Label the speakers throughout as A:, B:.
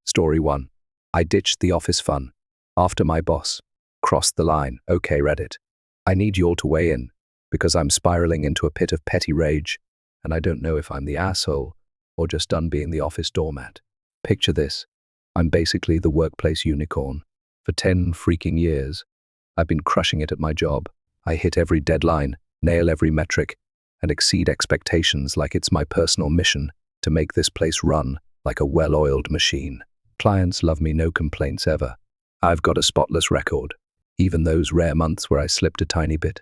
A: Story 1. I ditched the office fun. After my boss crossed the line. Okay, Reddit. I need you all to weigh in, because I'm spiraling into a pit of petty rage, and I don't know if I'm the asshole or just done being the office doormat. Picture this. I'm basically the workplace unicorn. For 10 freaking years, I've been crushing it at my job. I hit every deadline, nail every metric, and exceed expectations like it's my personal mission to make this place run like a well-oiled machine. Clients love me, no complaints ever. I've got a spotless record, even those rare months where I slipped a tiny bit.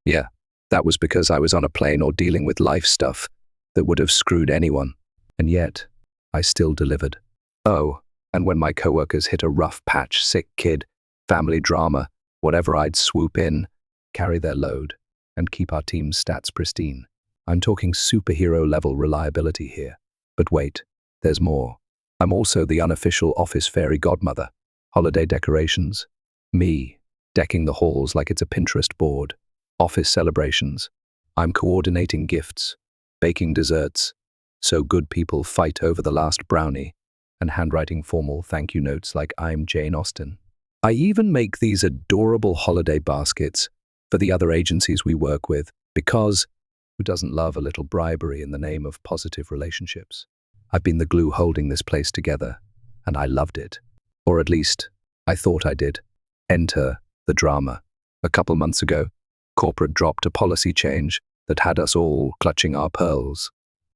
A: Yeah, that was because I was on a plane or dealing with life stuff that would have screwed anyone. And yet, I still delivered. Oh, and when my coworkers hit a rough patch, sick kid, family drama, whatever, I'd swoop in, carry their load, and keep our team's stats pristine. I'm talking superhero-level reliability here. But wait, there's more. I'm also the unofficial office fairy godmother. Holiday decorations. Me, decking the halls like it's a Pinterest board. Office celebrations. I'm coordinating gifts, baking desserts, so good people fight over the last brownie, and handwriting formal thank you notes like I'm Jane Austen. I even make these adorable holiday baskets for the other agencies we work with, because who doesn't love a little bribery in the name of positive relationships? I've been the glue holding this place together, and I loved it. Or at least, I thought I did. Enter the drama. A couple months ago, corporate dropped a policy change that had us all clutching our pearls.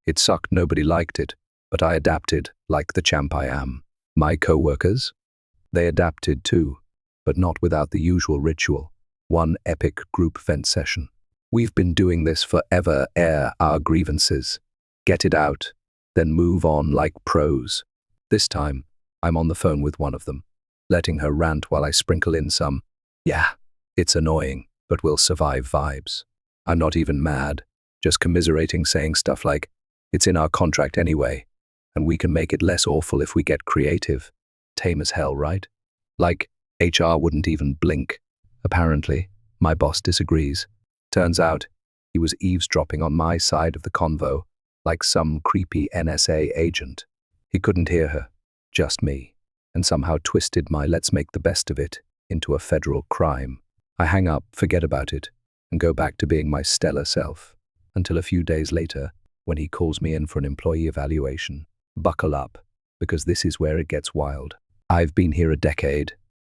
A: It sucked, nobody liked it, but I adapted like the champ I am. My co-workers? They adapted too, but not without the usual ritual. One epic group vent session. We've been doing this forever, air our grievances, get it out, then move on like pros. This time, I'm on the phone with one of them, letting her rant while I sprinkle in some, yeah, it's annoying, but we'll survive vibes. I'm not even mad, just commiserating, saying stuff like, it's in our contract anyway, and we can make it less awful if we get creative. Tame as hell, right? Like, HR wouldn't even blink. Apparently, my boss disagrees. Turns out, he was eavesdropping on my side of the convo, like some creepy NSA agent. He couldn't hear her, just me, and somehow twisted my let's make the best of it into a federal crime. I hang up, forget about it, and go back to being my stellar self, until a few days later, when he calls me in for an employee evaluation. Buckle up, because this is where it gets wild. I've been here a decade,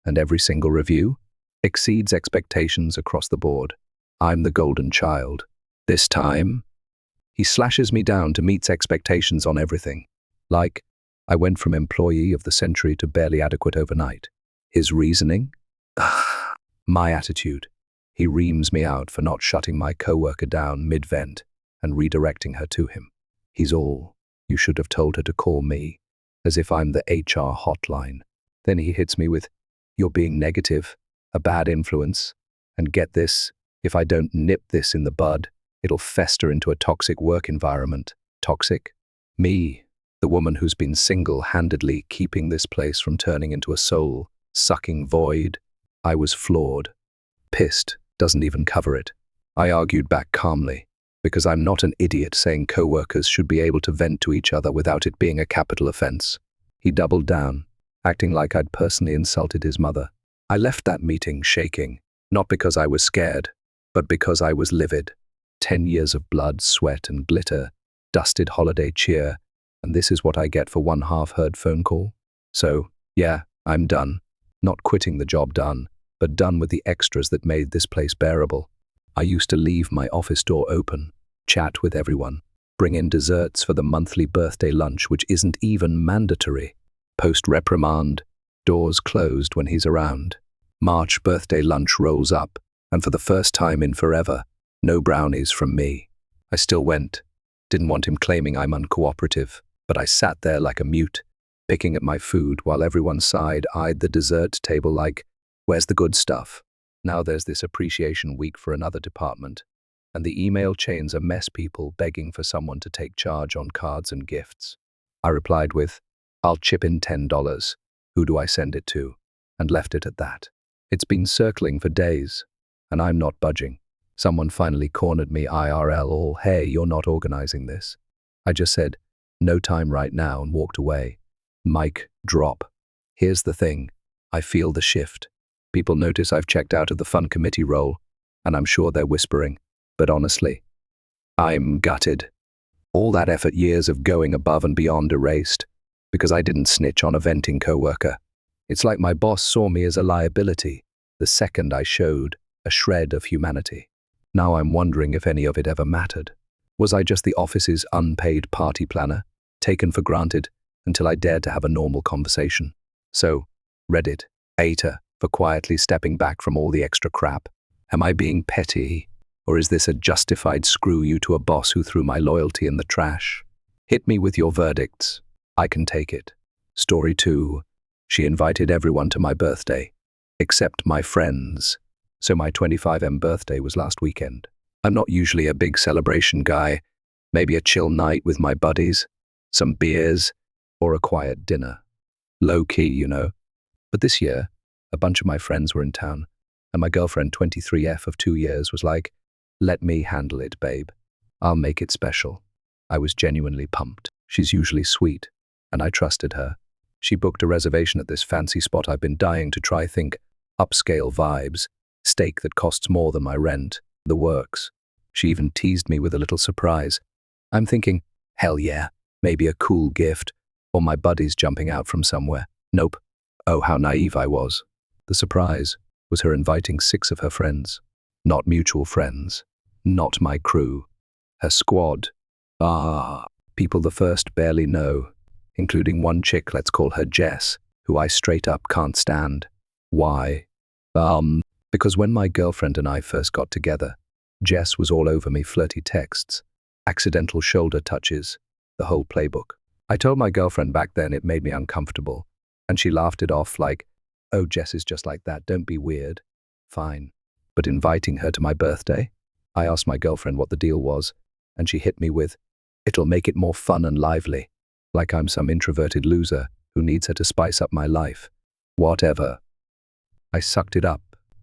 A: and every single review exceeds expectations across the board. I'm the golden child. This time, he slashes me down to meet expectations on everything. Like, I went from employee of the century to barely adequate overnight. His reasoning? My attitude. He reams me out for not shutting my coworker down mid-vent and redirecting her to him. He's all, you should have told her to call me, as if I'm the HR hotline. Then he hits me with, you're being negative, a bad influence, and get this, if I don't nip this in the bud, it'll fester into a toxic work environment. Toxic? Me, the woman who's been single-handedly keeping this place from turning into a soul-sucking void. I was floored. Pissed doesn't even cover it. I argued back calmly, because I'm not an idiot saying co-workers should be able to vent to each other without it being a capital offense. He doubled down, acting like I'd personally insulted his mother. I left that meeting shaking, not because I was scared, but because I was livid. 10 years of blood, sweat, and glitter, dusted holiday cheer, and this is what I get for one half-heard phone call? So, yeah, I'm done. Not quitting the job done, but done with the extras that made this place bearable. I used to leave my office door open, chat with everyone, bring in desserts for the monthly birthday lunch, which isn't even mandatory. Post-reprimand, doors closed when he's around. March birthday lunch rolls up, and for the first time in forever, no brownies from me. I still went. Didn't want him claiming I'm uncooperative, but I sat there like a mute, picking at my food while everyone side-eyed the dessert table like, where's the good stuff? Now there's this appreciation week for another department, and the email chain's a mess, people begging for someone to take charge on cards and gifts. I replied with, I'll chip in $10. Who do I send it to? And left it at that. It's been circling for days, and I'm not budging. Someone finally cornered me IRL all, hey, you're not organizing this. I just said, no time right now, and walked away. Mic drop. Here's the thing. I feel the shift. People notice I've checked out of the fun committee role, and I'm sure they're whispering. But honestly, I'm gutted. All that effort, years of going above and beyond, erased because I didn't snitch on a venting coworker. It's like my boss saw me as a liability the second I showed a shred of humanity. Now I'm wondering if any of it ever mattered. Was I just the office's unpaid party planner, taken for granted until I dared to have a normal conversation? So, Reddit, hater for quietly stepping back from all the extra crap. Am I being petty? Or is this a justified screw you to a boss who threw my loyalty in the trash? Hit me with your verdicts. I can take it. Story 2. She invited everyone to my birthday, except my friends. So my 25M birthday was last weekend. I'm not usually a big celebration guy. Maybe a chill night with my buddies, some beers, or a quiet dinner. Low key, you know. But this year, a bunch of my friends were in town, and my girlfriend, 23F of 2 years, was like, "Let me handle it, babe. I'll make it special." I was genuinely pumped. She's usually sweet, and I trusted her. She booked a reservation at this fancy spot I've been dying to try. Think upscale vibes, steak that costs more than my rent, the works. She even teased me with a little surprise. I'm thinking, hell yeah, maybe a cool gift, or my buddies jumping out from somewhere. Nope. Oh, how naive I was. The surprise was her inviting 6 of her friends. Not mutual friends. Not my crew. Her squad. People the first barely know, including one chick, let's call her Jess, who I straight up can't stand. Why? Because when my girlfriend and I first got together, Jess was all over me, flirty texts, accidental shoulder touches, the whole playbook. I told my girlfriend back then it made me uncomfortable, and she laughed it off like, "Oh, Jess is just like that, don't be weird." Fine. But inviting her to my birthday? I asked my girlfriend what the deal was, and she hit me with, "It'll make it more fun and lively," like I'm some introverted loser who needs her to spice up my life. Whatever. I sucked it up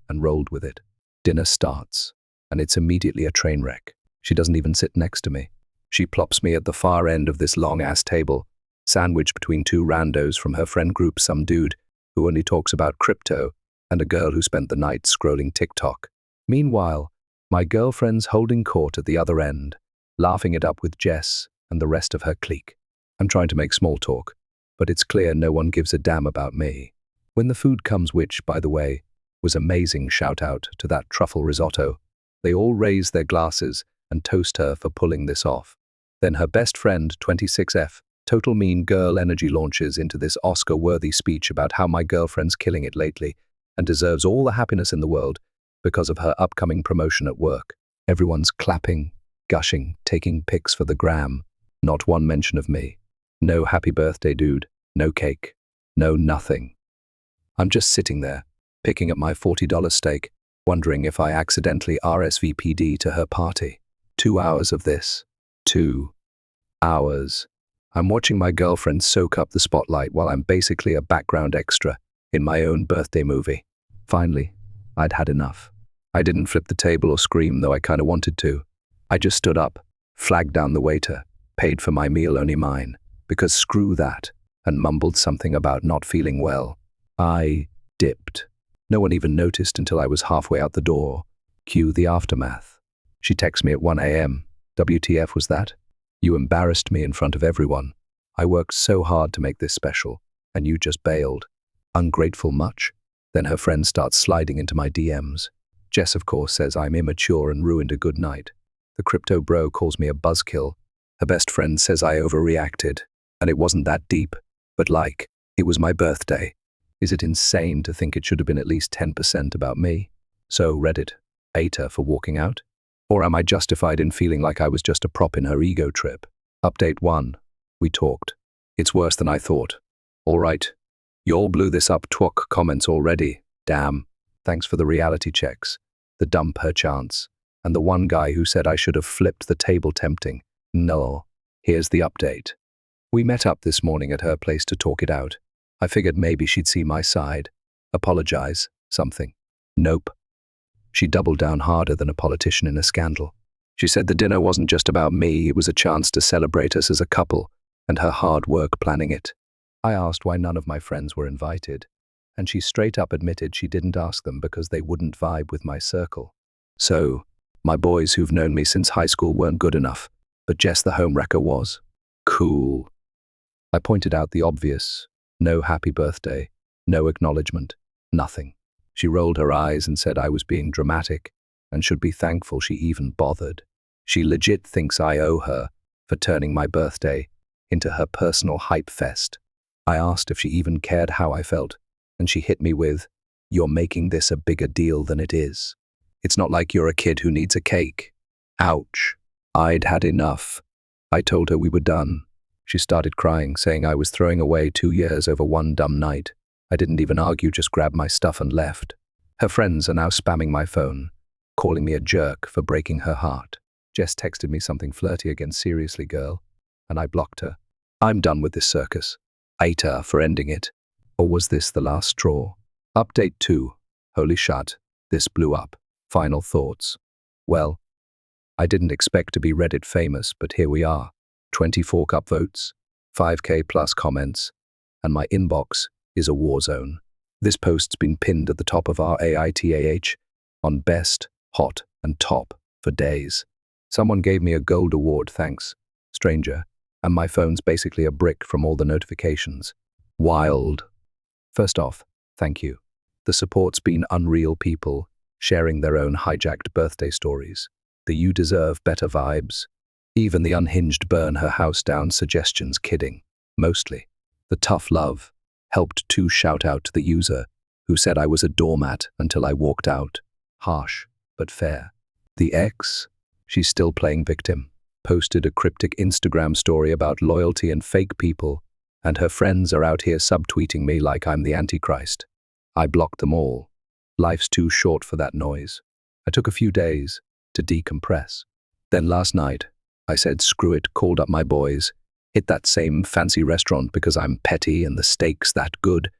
A: and rolled with it. Dinner starts, and it's immediately a train wreck. She doesn't even sit next to me. She plops me at the far end of this long-ass table, sandwiched between 2 randos from her friend group, some dude who only talks about crypto, and a girl who spent the night scrolling TikTok. Meanwhile, my girlfriend's holding court at the other end, laughing it up with Jess and the rest of her clique. I'm trying to make small talk, but it's clear no one gives a damn about me. When the food comes, which, by the way, was amazing, shout out to that truffle risotto, they all raise their glasses and toast her for pulling this off. Then her best friend, 26F, total mean girl energy, launches into this Oscar-worthy speech about how my girlfriend's killing it lately and deserves all the happiness in the world because of her upcoming promotion at work. Everyone's clapping, gushing, taking pics for the gram. Not one mention of me. No happy birthday, dude. No cake. No nothing. I'm just sitting there, picking up my $40 steak, wondering if I accidentally RSVP'd to her party. 2 hours of this. 2 hours. I'm watching my girlfriend soak up the spotlight while I'm basically a background extra in my own birthday movie. Finally, I'd had enough. I didn't flip the table or scream, though I kind of wanted to. I just stood up, flagged down the waiter, paid for my meal, only mine, because screw that, and mumbled something about not feeling well. I dipped. No one even noticed until I was halfway out the door. Cue the aftermath. She texts me at 1 a.m. WTF was that? You embarrassed me in front of everyone. I worked so hard to make this special, and you just bailed. Ungrateful much? Then her friend starts sliding into my DMs. Jess, of course, says I'm immature and ruined a good night. The crypto bro calls me a buzzkill. Her best friend says I overreacted, and it wasn't that deep, but like, it was my birthday. Is it insane to think it should have been at least 10% about me? So, Reddit, hate her for walking out? Or am I justified in feeling like I was just a prop in her ego trip? Update 1. We talked. It's worse than I thought. All right. You all blew this up, twok comments already. Damn. Thanks for the reality checks. The dump her chance. And the one guy who said I should have flipped the table tempting. No. Here's the update. We met up this morning at her place to talk it out. I figured maybe she'd see my side. Apologize. Something. Nope. She doubled down harder than a politician in a scandal. She said the dinner wasn't just about me, it was a chance to celebrate us as a couple, and her hard work planning it. I asked why none of my friends were invited, and she straight up admitted she didn't ask them because they wouldn't vibe with my circle. So, my boys who've known me since high school weren't good enough, but Jess the homewrecker was. Cool. I pointed out the obvious. No happy birthday, no acknowledgement, nothing. She rolled her eyes and said I was being dramatic and should be thankful she even bothered. She legit thinks I owe her for turning my birthday into her personal hype fest. I asked if she even cared how I felt, and she hit me with, "You're making this a bigger deal than it is. It's not like you're a kid who needs a cake." Ouch. I'd had enough. I told her we were done. She started crying, saying I was throwing away 2 years over one dumb night. I didn't even argue, just grabbed my stuff and left. Her friends are now spamming my phone, calling me a jerk for breaking her heart. Jess texted me something flirty again, "Seriously, girl," and I blocked her. I'm done with this circus. I hate her for ending it. Or was this the last straw? Update 2. Holy shit, this blew up. Final thoughts. Well, I didn't expect to be Reddit famous, but here we are. 24 upvotes, 5K plus comments, and my inbox is a war zone. This post's been pinned at the top of our AITAH on best, hot, and top for days. Someone gave me a gold award, thanks, stranger, and my phone's basically a brick from all the notifications. Wild. First off, thank you. The support's been unreal, people sharing their own hijacked birthday stories. The "you deserve better" vibes. Even the unhinged burn her house down suggestions, kidding. Mostly. The tough love helped too. Shout out to the user who said I was a doormat until I walked out. Harsh, but fair. The ex, she's still playing victim, posted a cryptic Instagram story about loyalty and fake people, and her friends are out here subtweeting me like I'm the Antichrist. I blocked them all. Life's too short for that noise. I took a few days to decompress. Then last night, I said screw it, called up my boys, hit that same fancy restaurant because I'm petty and the steak's that good,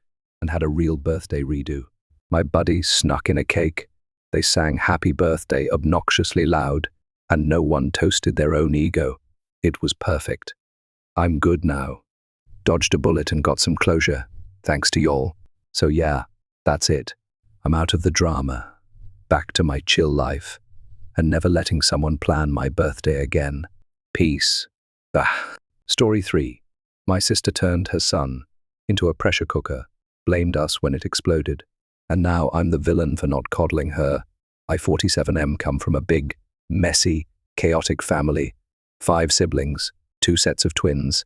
A: and had a real birthday redo. My buddies snuck in a cake. They sang happy birthday obnoxiously loud, and no one toasted their own ego. It was perfect. I'm good now. Dodged a bullet and got some closure, thanks to y'all. So yeah, that's it. I'm out of the drama, back to my chill life, and never letting someone plan my birthday again. Peace. Story 3. My sister turned her son into a pressure cooker, blamed us when it exploded, and now I'm the villain for not coddling her. I 47M come from a big, messy, chaotic family, 5 siblings, 2 sets of twins,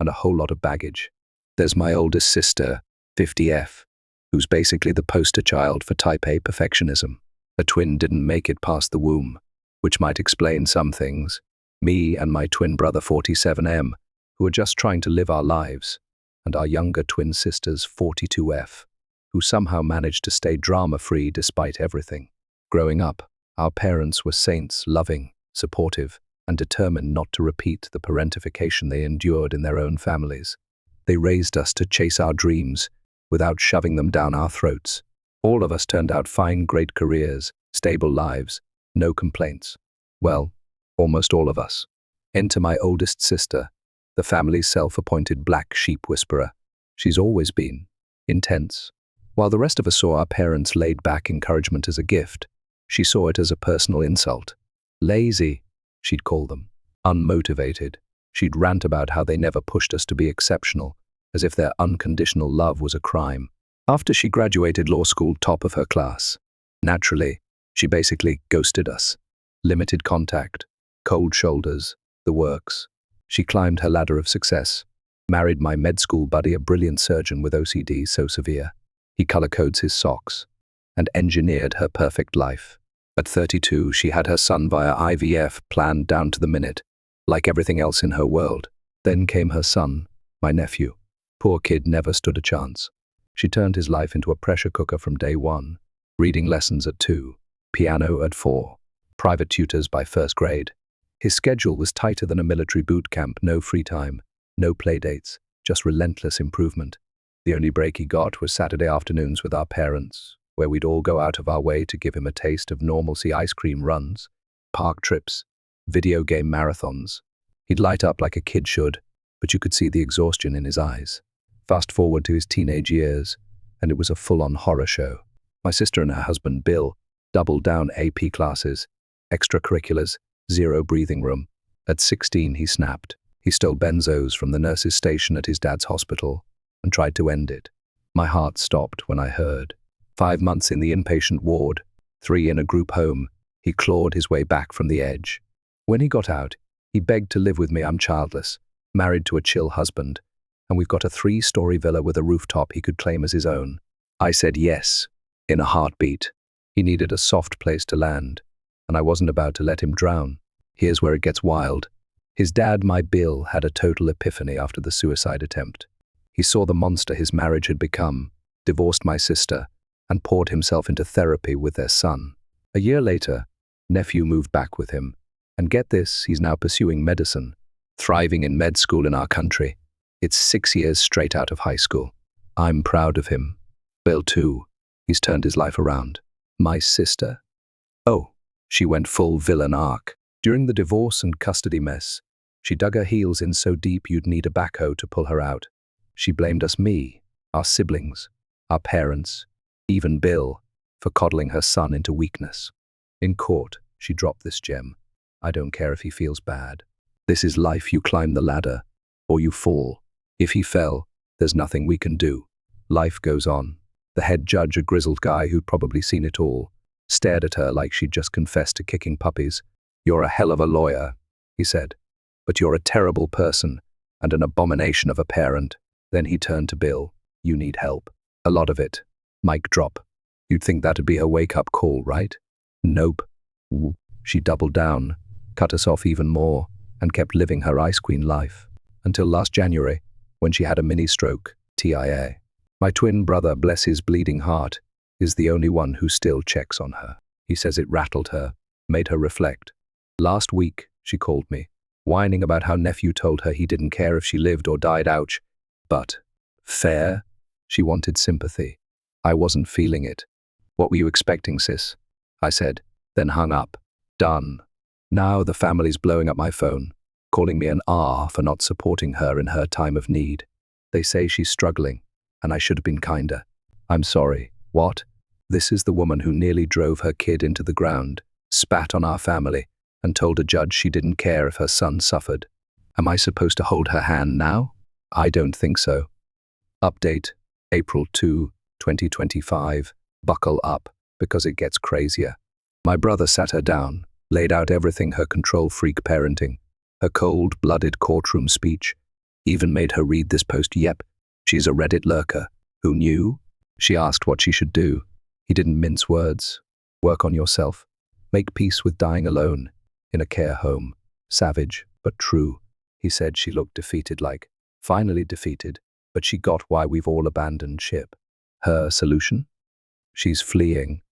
A: and a whole lot of baggage. There's my oldest sister, 50F, who's basically the poster child for type A perfectionism. A twin didn't make it past the womb, which might explain some things. Me and my twin brother 47M, who are just trying to live our lives, and our younger twin sisters 42F, who somehow managed to stay drama-free despite everything. Growing up, our parents were saints, loving, supportive, and determined not to repeat the parentification they endured in their own families. They raised us to chase our dreams without shoving them down our throats. All of us turned out fine, great careers, stable lives, no complaints. Well, almost all of us. Enter my oldest sister, the family's self-appointed black sheep whisperer. She's always been intense. While the rest of us saw our parents' laid-back encouragement as a gift, she saw it as a personal insult. Lazy, she'd call them. Unmotivated. She'd rant about how they never pushed us to be exceptional, as if their unconditional love was a crime. After she graduated law school top of her class, naturally, she basically ghosted us. Limited contact, cold shoulders, the works. She climbed her ladder of success, married my med school buddy, a brilliant surgeon with OCD so severe he color codes his socks, and engineered her perfect life. At 32, she had her son via IVF planned down to the minute, like everything else in her world. Then came her son, my nephew. Poor kid never stood a chance. She turned his life into a pressure cooker from day one. Reading lessons at 2, piano at 4, private tutors by 1st grade. His schedule was tighter than a military boot camp, no free time, no play dates, just relentless improvement. The only break he got was Saturday afternoons with our parents, where we'd all go out of our way to give him a taste of normalcy: ice cream runs, park trips, video game marathons. He'd light up like a kid should, but you could see the exhaustion in his eyes. Fast forward to his teenage years, and it was a full-on horror show. My sister and her husband, Bill, doubled down AP classes, extracurriculars, zero breathing room. At 16, he snapped. He stole benzos from the nurse's station at his dad's hospital and tried to end it. My heart stopped when I heard. 5 months in the inpatient ward, 3 in a group home, he clawed his way back from the edge. When he got out, he begged to live with me. I'm childless, married to a chill husband, and we've got a 3-story villa with a rooftop he could claim as his own. I said yes, in a heartbeat. He needed a soft place to land, and I wasn't about to let him drown. Here's where it gets wild. His dad, my Bill, had a total epiphany after the suicide attempt. He saw the monster his marriage had become, divorced my sister, and poured himself into therapy with their son. A year later, nephew moved back with him, and get this, he's now pursuing medicine, thriving in med school in our country. It's 6 years straight out of high school. I'm proud of him. Bill too. He's turned his life around. My sister? Oh, she went full villain arc. During the divorce and custody mess, she dug her heels in so deep you'd need a backhoe to pull her out. She blamed me, our siblings, our parents, even Bill, for coddling her son into weakness. In court, she dropped this gem. I don't care if he feels bad. This is life. You climb the ladder, or you fall. If he fell, there's nothing we can do. Life goes on. The head judge, a grizzled guy who'd probably seen it all, stared at her like she'd just confessed to kicking puppies. You're a hell of a lawyer, he said, but you're a terrible person and an abomination of a parent. Then he turned to Bill. You need help. A lot of it. Mic drop. You'd think that'd be her wake-up call, right? Nope. She doubled down, cut us off even more, and kept living her ice queen life. Until last January, when she had a mini-stroke, TIA. My twin brother, bless his bleeding heart, is the only one who still checks on her. He says it rattled her, made her reflect. Last week, she called me, whining about how nephew told her he didn't care if she lived or died. Ouch. But, fair? She wanted sympathy. I wasn't feeling it. What were you expecting, sis? I said, then hung up. Done. Now the family's blowing up my phone, calling me an R for not supporting her in her time of need. They say she's struggling, and I should have been kinder. I'm sorry. What? This is the woman who nearly drove her kid into the ground, spat on our family, and told a judge she didn't care if her son suffered. Am I supposed to hold her hand now? I don't think so. Update, April 2, 2025. Buckle up, because it gets crazier. My brother sat her down, laid out everything, her control-freak parenting, her cold-blooded courtroom speech, even made her read this post. Yep, she's a Reddit lurker. Who knew? She asked what she should do. He didn't mince words. Work on yourself. Make peace with dying alone, in a care home. Savage, but true. He said. She looked defeated, like, finally defeated, but she got why we've all abandoned ship. Her solution? She's fleeing,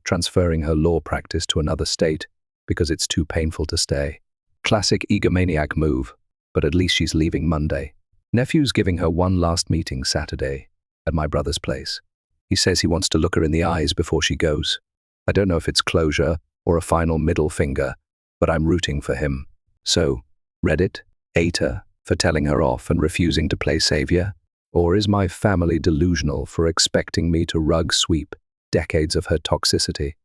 A: transferring her law practice to another state because it's too painful to stay. Classic egomaniac move, but at least she's leaving Monday. Nephew's giving her one last meeting Saturday at my brother's place. He says he wants to look her in the eyes before she goes. I don't know if it's closure or a final middle finger, but I'm rooting for him. So, Reddit, ate her for telling her off and refusing to play savior? Or is my family delusional for expecting me to rug sweep decades of her toxicity?